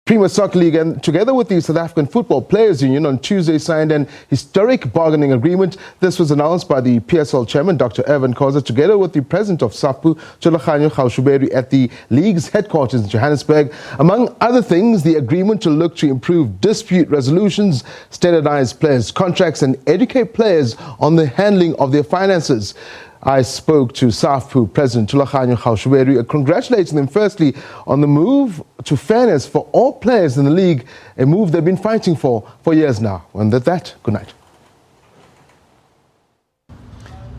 Premier Soccer League, and together with the South African Football Players Union, on Tuesday signed an historic bargaining agreement. This was announced by the PSL chairman, Dr. Irvin Khoza, together with the president of SAFPU, Thulaganyo Gaosobelwe, at the league's headquarters in Johannesburg. Among other things, the agreement will look to improve dispute resolutions, standardise players' contracts, and educate players on the handling of their finances. I spoke to SAFPU President Thulaganyo Gaosobelwe, congratulating them firstly on the move to fairness for all players in the league, a move they've been fighting for years now. And with that, good night.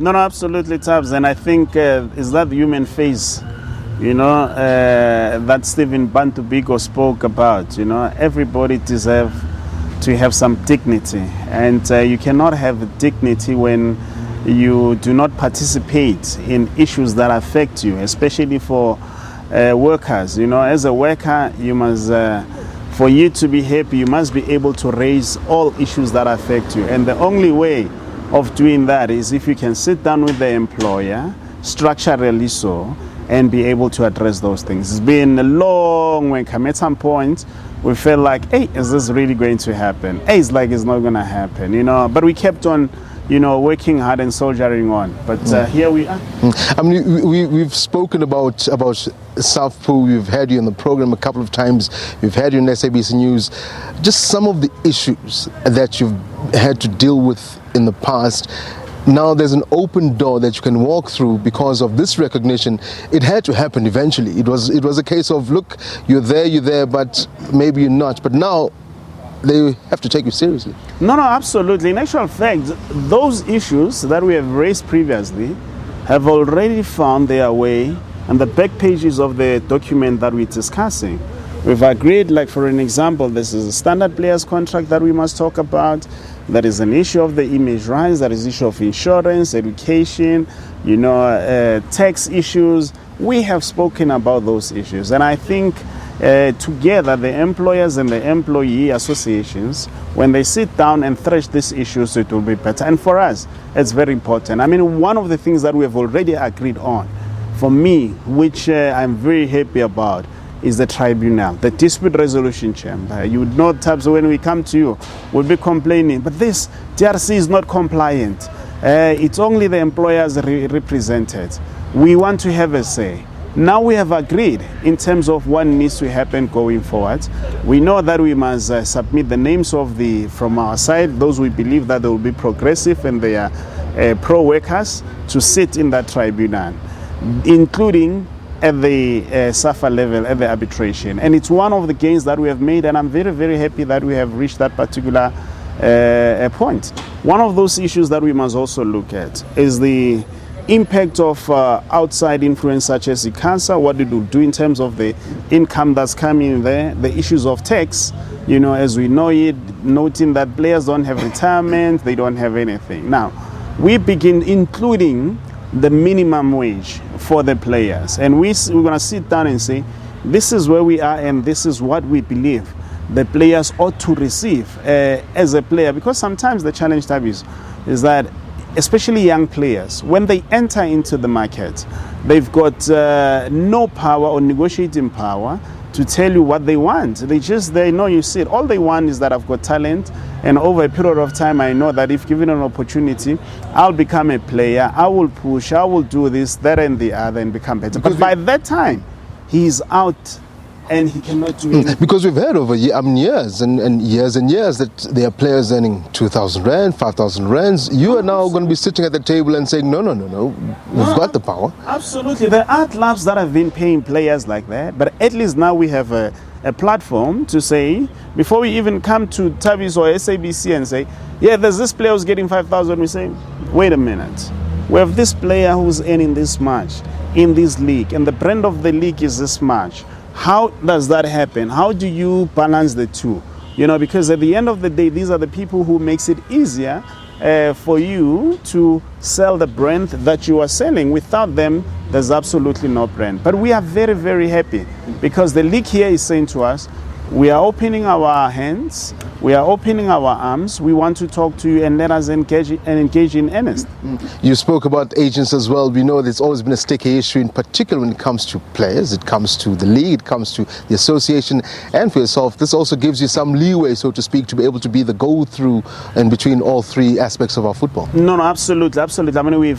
No, absolutely, Tabs. And I think is that the human face, that Stephen Bantubiko spoke about. Everybody deserves to have some dignity. And you cannot have dignity when you do not participate in issues that affect you, especially for workers. As a worker, you must, for you to be happy, you must be able to raise all issues that affect you. And the only way of doing that is if you can sit down with the employer, structurally so, and be able to address those things. It's been a long way. At some point, we felt like, hey, is this really going to happen? Hey, it's like it's not going to happen, But we kept on working hard and soldiering on. But here we are. I mean, we've spoken about SAFPU. We've had you on the program a couple of times. We've had you in SABC News. Just some of the issues that you've had to deal with in the past. Now there's an open door that you can walk through because of this recognition. It had to happen eventually. It was a case of, look, you're there, but maybe you're not. But now they have to take you seriously. No, absolutely. In actual fact, those issues that we have raised previously have already found their way on the back pages of the document that we're discussing. We've agreed, like for an example, this is a standard players contract that we must talk about. There is an issue of the image rights, there is issue of insurance, education, tax issues. We have spoken about those issues, and I think together, the employers and the employee associations, when they sit down and thresh these issues, it will be better. And for us, it's very important. I mean, one of the things that we have already agreed on, for me, which I'm very happy about, is the tribunal, the dispute resolution chamber. You would know, Tabs, when we come to you, we'll be complaining, but this DRC is not compliant. It's only the employers represented. We want to have a say. Now we have agreed in terms of what needs to happen going forward. We know that we must submit the names of from our side, those we believe that they will be progressive and they are pro-workers, to sit in that tribunal, including at the SAFA level, at the arbitration. And it's one of the gains that we have made, and I'm very, very happy that we have reached that particular point. One of those issues that we must also look at is the impact of outside influence such as ICANSA, what it will do in terms of the income that's coming there, the issues of tax, as we know it, noting that players don't have retirement, they don't have anything. Now, we begin including the minimum wage for the players, and we're going to sit down and say, this is where we are and this is what we believe the players ought to receive as a player, because sometimes the challenge, Thabiso, is that especially young players, when they enter into the market, they've got no power or negotiating power to tell you what they want. They know, you see it. All they want is that I've got talent, and over a period of time, I know that if given an opportunity, I'll become a player, I will push, I will do this, that and the other, and become better. But by that time, he's out and he cannot do anything. Because we've heard over years and years that there are players earning 2,000 rand, 5,000 rands. You are now going to be sitting at the table and saying, no, we've got the power. Absolutely. There are clubs that have been paying players like that, but at least now we have a platform to say, before we even come to Thabiso or SABC and say, yeah, there's this player who's getting 5,000, we say, wait a minute. We have this player who's earning this much in this league, and the brand of the league is this much. How does that happen? How do you balance the two? Because at the end of the day, these are the people who makes it easier for you to sell the brand that you are selling. Without them, there's absolutely no brand. But we are very, very happy because the league here is saying to us, We are opening our hands, we are opening our arms, we want to talk to you and let us engage in earnest. You spoke about agents as well. We know there's always been a sticky issue, in particular when it comes to players, it comes to the league, it comes to the association, and for yourself. This also gives you some leeway, so to speak, to be able to be the go-through in between all three aspects of our football. No, absolutely. I mean,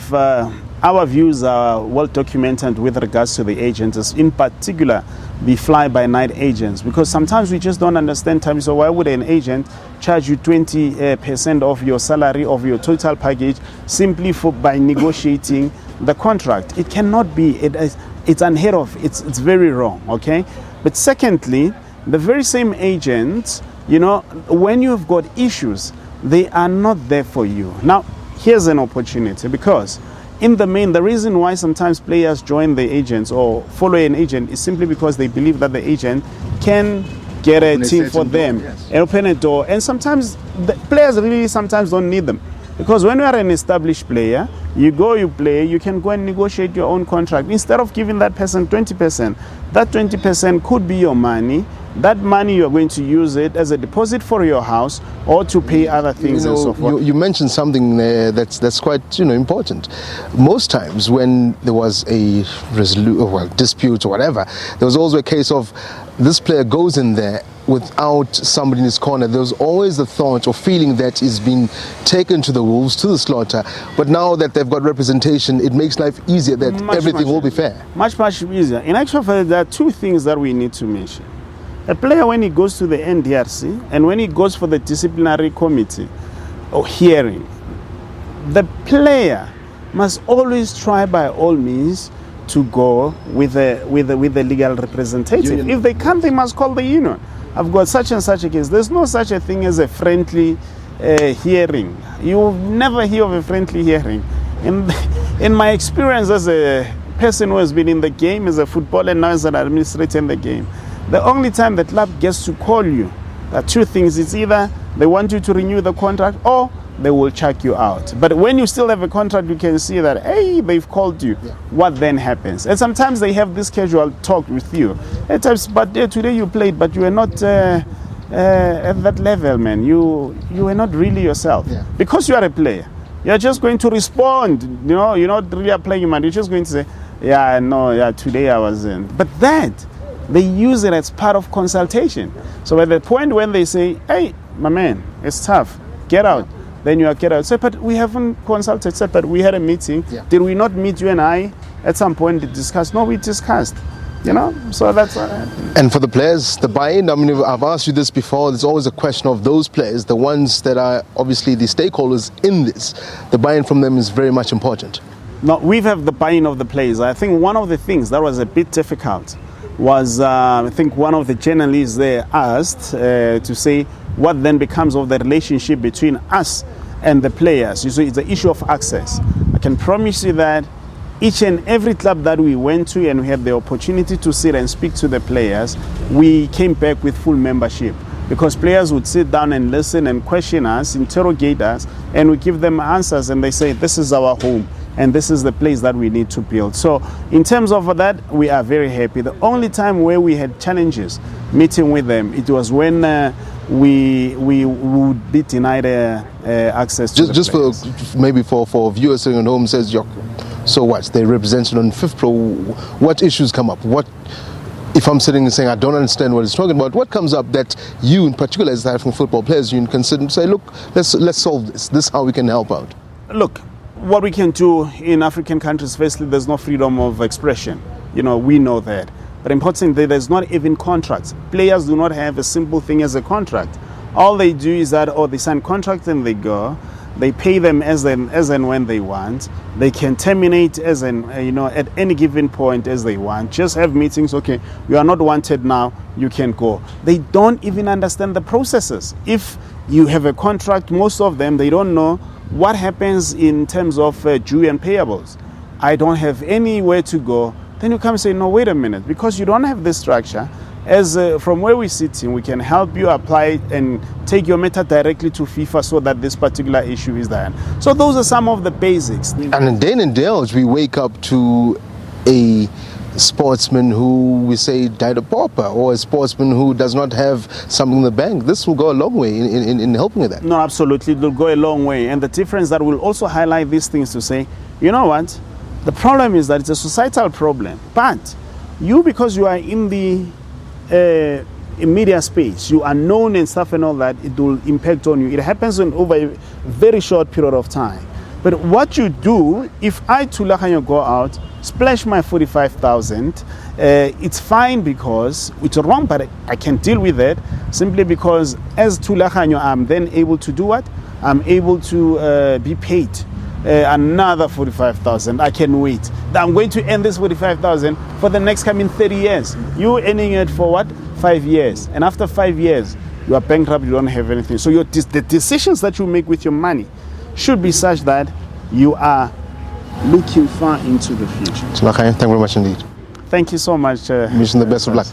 our views are well documented with regards to the agents, in particular the fly-by-night agents, because sometimes we just don't understand time. So why would an agent charge you 20% of your salary, of your total package, simply by negotiating the contract? It cannot be. It's unheard of. It's very wrong, okay? But secondly, the very same agents, when you've got issues, they are not there for you. Now, here's an opportunity, because in the main, the reason why sometimes players join the agents or follow an agent is simply because they believe that the agent can get a team for them and open a door. And sometimes the players really sometimes don't need them. Because when you are an established player, you go, you play, you can go and negotiate your own contract. Instead of giving that person 20%, that 20% could be your money. That money, you're going to use it as a deposit for your house or to pay other things and so forth. You mentioned something that's quite important. Most times when there was a dispute or whatever, there was always a case of this player goes in there without somebody in his corner. There's always the thought or feeling that he's been taken to the wolves, to the slaughter. But now that they've got representation, it makes life easier, that everything will be fair. Much easier. In actual fact, there are two things that we need to mention. A player, when he goes to the NDRC and when he goes for the disciplinary committee or hearing, the player must always try by all means to go with a legal representative. Union. If they can't, they must call the union. I've got such and such a case. There's no such a thing as a friendly hearing. You never hear of a friendly hearing. In my experience as a person who has been in the game, as a footballer and now as an administrator in the game, the only time the club gets to call you, there are two things. It's either they want you to renew the contract or they will check you out. But when you still have a contract, you can see that, hey, they've called you. Yeah. What then happens? And sometimes they have this casual talk with you. At times, but today you played, but you were not at that level, man. You were not really yourself. Yeah. Because you are a player. You're just going to respond. You're not really applying your mind. You're just going to say, today I wasn't. But that, they use it as part of consultation. So at the point when they say, hey, my man, it's tough, get out, then you are get out. Say, but we haven't consulted. Say, but we had a meeting. Yeah. Did we not meet, you and I, at some point to discuss? No, we discussed. So that's what happened. And for the players, the buy-in, I mean, I've asked you this before, there's always a question of those players, the ones that are obviously the stakeholders in this. The buy-in from them is very much important. No, we have the buy-in of the players. I think one of the things that was a bit difficult was, I think one of the journalists there asked to say what then becomes of the relationship between us and the players. You see, it's the issue of access. I can promise you that each and every club that we went to and we had the opportunity to sit and speak to the players, we came back with full membership, because players would sit down and listen and question us, interrogate us, and we give them answers, and they say, this is our home and this is the place that we need to build. So in terms of that, we are very happy. The only time where we had challenges meeting with them, it was when we would be denied access to just for maybe for viewers sitting at home, says, so what? They represented on Fifth Pro. What issues come up? What, if I'm sitting and saying I don't understand what he's talking about, what comes up that you, in particular, as the African Football Players Union, consider and say, look, let's solve this. This is how we can help out. Look, what we can do in African countries, firstly, there's no freedom of expression. We know that. But importantly, there's not even contracts. Players do not have a simple thing as a contract. All they do is that, they sign contracts and they go. They pay them as and when they want. They can terminate as at any given point as they want. Just have meetings. Okay, you are not wanted now. You can go. They don't even understand the processes. If you have a contract, most of them, they don't know what happens in terms of due and payables. I don't have anywhere to go. Then you come and say, no, wait a minute, because you don't have this structure. As from where we're sitting, we can help you apply and take your matter directly to FIFA so that this particular issue is there. So those are some of the basics. And day in and day out, we wake up to a sportsman who we say died a pauper, or a sportsman who does not have something in the bank. This will go a long way in helping with that. No, absolutely, it will go a long way. And the difference that will also highlight these things to say, you know what, the problem is that it's a societal problem. But you, because you are in the media space, you are known and stuff and all that, it will impact on you. It happens over a very short period of time. But what you do, if I, Thulaganyo, go out, splash my 45,000, it's fine because it's wrong, but I can deal with it simply because as Thulaganyo, I'm then able to do what? I'm able to be paid another 45,000. I can wait. I'm going to earn this 45,000 for the next coming 30 years. You're earning it for what? 5 years. And after 5 years, you are bankrupt, you don't have anything. So the decisions that you make with your money should be such that you are looking far into the future. Thank you very much indeed. Thank you so much. Wishing the best of luck.